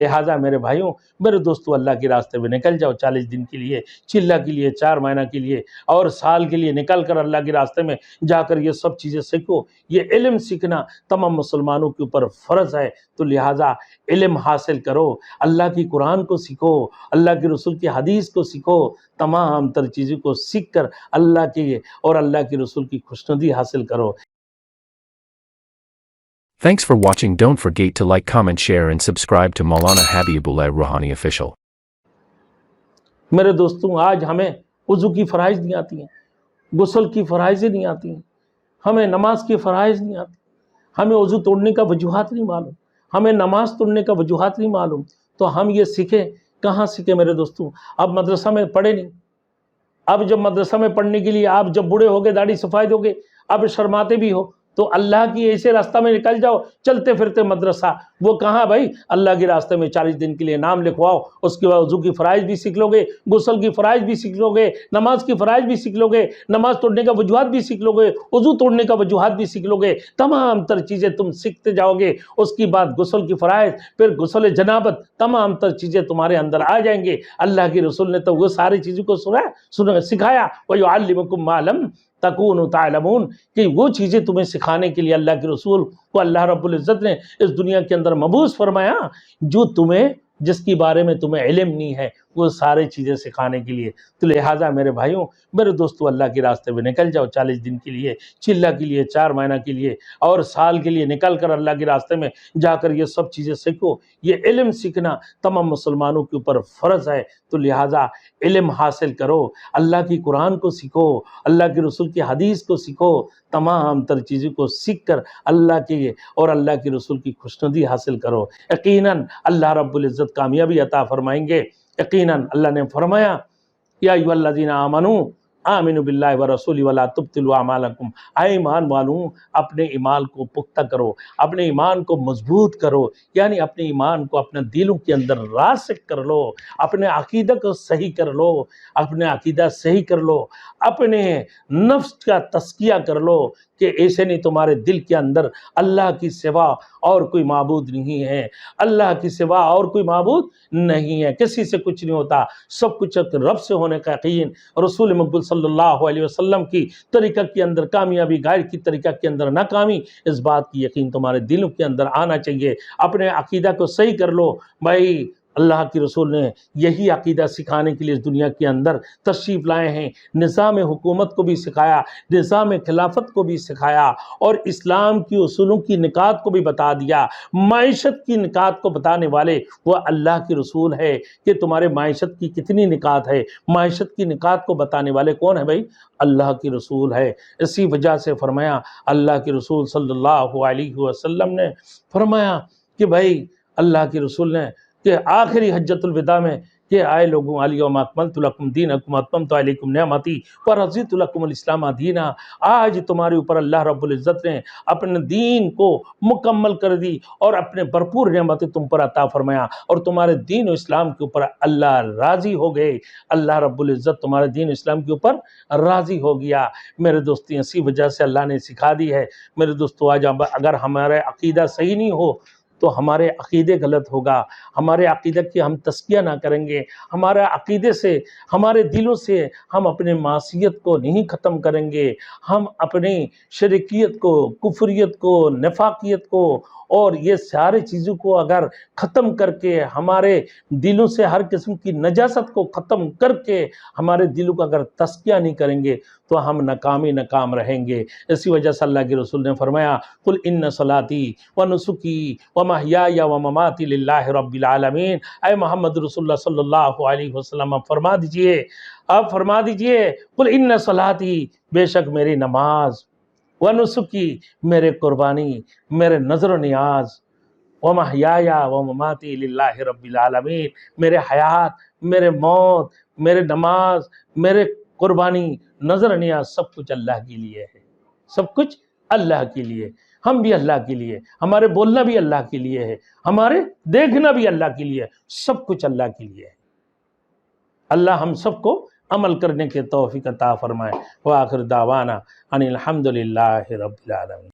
لہٰذا میرے بھائیوں، میرے دوستوں، اللہ کے راستے میں نکل جاؤ 40 دن کے لیے، چلہ کے لیے، 4 مہینہ کے لیے اور سال کے لیے نکل کر اللہ کے راستے میں جا کر یہ سب چیزیں سیکھو۔ یہ علم سیکھنا تمام مسلمانوں کے اوپر فرض ہے، تو لہٰذا علم حاصل کرو، اللہ کی قرآن کو سیکھو، اللہ کے رسول کی حدیث کو سیکھو، تمام تر چیزوں کو سیکھ کر اللہ کے اور اللہ کے رسول کی خوشنودی حاصل کرو۔ Thanks for watching. Don't forget to like, comment, share and subscribe to Maulana Habibullah Rouhani Official. میرے دوستوں، آج ہمیں وضو کی فرائض نہیں آتی ہیں، غسل کی فرائض نہیں آتی ہیں، ہمیں نماز کی فرائض نہیں آتی، ہمیں وضو توڑنے کا وجوہات نہیں معلوم، ہمیں نماز توڑنے کا وجوہات نہیں معلوم، تو ہم یہ سیکھیں کہاں سیکھیں میرے دوستوں؟ اب مدرسہ میں پڑھے نہیں، اب جب مدرسہ میں پڑھنے کے لیے آپ جب بوڑھے ہوگے، داڑھی سفید ہوگے، اب شرماتے بھی ہو، تو اللہ کی ایسے راستہ میں نکل جاؤ، چلتے پھرتے مدرسہ، وہ کہاں بھائی؟ اللہ کے راستے میں 40 دن کے لیے نام لکھواؤ، اس کے بعد وضو کی فرائض بھی سیکھ لو گے، غسل کی فرائض بھی سیکھ لو گے، نماز کی فرائض بھی سیکھ لو گے، نماز توڑنے کا وجوہات بھی سیکھ لو گے، وضو توڑنے کا وجوہات بھی سیکھ لو گے، تمام تر چیزیں تم سیکھتے جاؤ گے۔ اس کی بعد غسل کی فرائض، پھر غسل جنابت، تمام تر چیزیں تمہارے اندر آ جائیں گے۔ اللہ کے رسول نے تو وہ ساری چیزوں کو سکھایا، وَيُعَلِّمُكُم مَّا لَمْ تَكُونُوا تَعْلَمُونَ، کہ وہ چیزیں تمہیں سکھانے کے لیے اللہ کے رسول کو اللہ رب العزت نے اس دنیا کے اندر مبعوث فرمایا، جو تمہیں جس کی بارے میں تمہیں علم نہیں ہے، وہ سارے چیزیں سکھانے کے لیے۔ تو لہٰذا میرے بھائیوں، میرے دوستوں، اللہ کے راستے میں نکل جاؤ 40 دن کے لیے، چلہ کے لیے، 4 مہینہ کے لیے اور سال کے لیے نکل کر اللہ کے راستے میں جا کر یہ سب چیزیں سیکھو۔ یہ علم سیکھنا تمام مسلمانوں کے اوپر فرض ہے، تو لہٰذا علم حاصل کرو، اللہ کی قرآن کو سیکھو، اللہ کے رسول کی حدیث کو سیکھو، تمام تر چیزوں کو سیکھ کر اللہ کے اور اللہ کے رسول کی خوشنودی حاصل کرو۔ یقیناً اللہ رب العزت کامیابی عطا فرمائیں گے۔ یقیناً اللہ نے فرمایا، یا ایھا الذین آمنوا آمنوا باللہ ورسولہ ولا تبطلوا اعمالکم، اے ایمان والوں، اپنے ایمان کو پختہ کرو، اپنے ایمان کو مضبوط کرو، یعنی اپنے ایمان کو اپنے دلوں کے اندر راسخ کر لو، اپنے عقیدہ کو صحیح کر لو، اپنے عقیدہ صحیح کر لو، اپنے نفس کا تزکیہ کر لو، کہ ایسے نہیں تمہارے دل کے اندر اللہ کی سوا اور کوئی معبود نہیں ہے، اللہ کی سوا اور کوئی معبود نہیں ہے، کسی سے کچھ نہیں ہوتا، سب کچھ رب سے ہونے کا یقین، رسول مقبول صلی اللہ علیہ وسلم کی طریقہ کے اندر کامیابی، غیر کی طریقہ کے اندر ناکامی، اس بات کی یقین تمہارے دلوں کے اندر آنا چاہیے۔ اپنے عقیدہ کو صحیح کر لو بھائی، اللہ کے رسول نے یہی عقیدہ سکھانے کے لیے اس دنیا کے اندر تشریف لائے ہیں، نظام حکومت کو بھی سکھایا، نظام خلافت کو بھی سکھایا، اور اسلام کی اصولوں کی نکات کو بھی بتا دیا۔ معیشت کی نکات کو بتانے والے وہ اللہ کے رسول ہے، کہ تمہارے معیشت کی کتنی نکات ہے، معیشت کی نکات کو بتانے والے کون ہیں بھائی؟ اللہ کے رسول ہے۔ اسی وجہ سے فرمایا، اللہ کے رسول صلی اللہ علیہ وسلم نے فرمایا کہ بھائی، اللہ کے رسول نے کہ آخری حجۃ الوداع میں کہ آئے لوگوں، الیوم اکملت لکم دینکم اتممت علیکم نعمتی ورضیت لکم الاسلام دینا، آج تمہارے اوپر اللہ رب العزت نے اپنے دین کو مکمل کر دی اور اپنے بھرپور نعمتیں تم پر عطا فرمایا، اور تمہارے دین و اسلام کے اوپر اللہ راضی ہو گئے، اللہ رب العزت تمہارے دین و اسلام کے اوپر راضی ہو گیا۔ میرے دوستی، اسی وجہ سے اللہ نے سکھا دی ہے۔ میرے دوستو، آج اگر ہمارا عقیدہ صحیح نہیں ہو تو ہمارے عقیدے غلط ہوگا، ہمارے عقیدہ کی ہم تزکیہ نہ کریں گے، ہمارے عقیدے سے، ہمارے دلوں سے ہم اپنے معصیت کو نہیں ختم کریں گے، ہم اپنی شرکیت کو، کفریت کو، نفاقیت کو اور یہ سارے چیزوں کو اگر ختم کر کے، ہمارے دلوں سے ہر قسم کی نجاست کو ختم کر کے ہمارے دلوں کا اگر تزکیہ نہیں کریں گے تو ہم ناکام رہیں گے۔ اسی وجہ سے اللہ کے رسول نے فرمایا، قل ان صلاتی ونسکی ومحیای ومماتی للہ رب العالمین، اے محمد رسول اللہ صلی اللہ علیہ وسلم آپ فرما دیجئے، قل ان صلاتی، بے شک میری نماز، ونسکی، میرے قربانی، میرے نظر و نیاز، ومحیای ومماتی للہ رب العالمین، میرے حیات، میرے موت، میرے نماز، میرے قربانی، نظر و نیاز، سب کچھ اللہ کے لیے ہے، سب کچھ اللہ کے لیے، ہم بھی اللہ کے لیے، ہمارے بولنا بھی اللہ کے لیے ہے، ہمارے دیکھنا بھی اللہ کے لیے، سب کچھ اللہ کے لیے ہے۔ اللہ ہم سب کو عمل کرنے کے توفیق عطا فرمائے۔ وآخر دعوانا ان الحمد للہ رب العالمین۔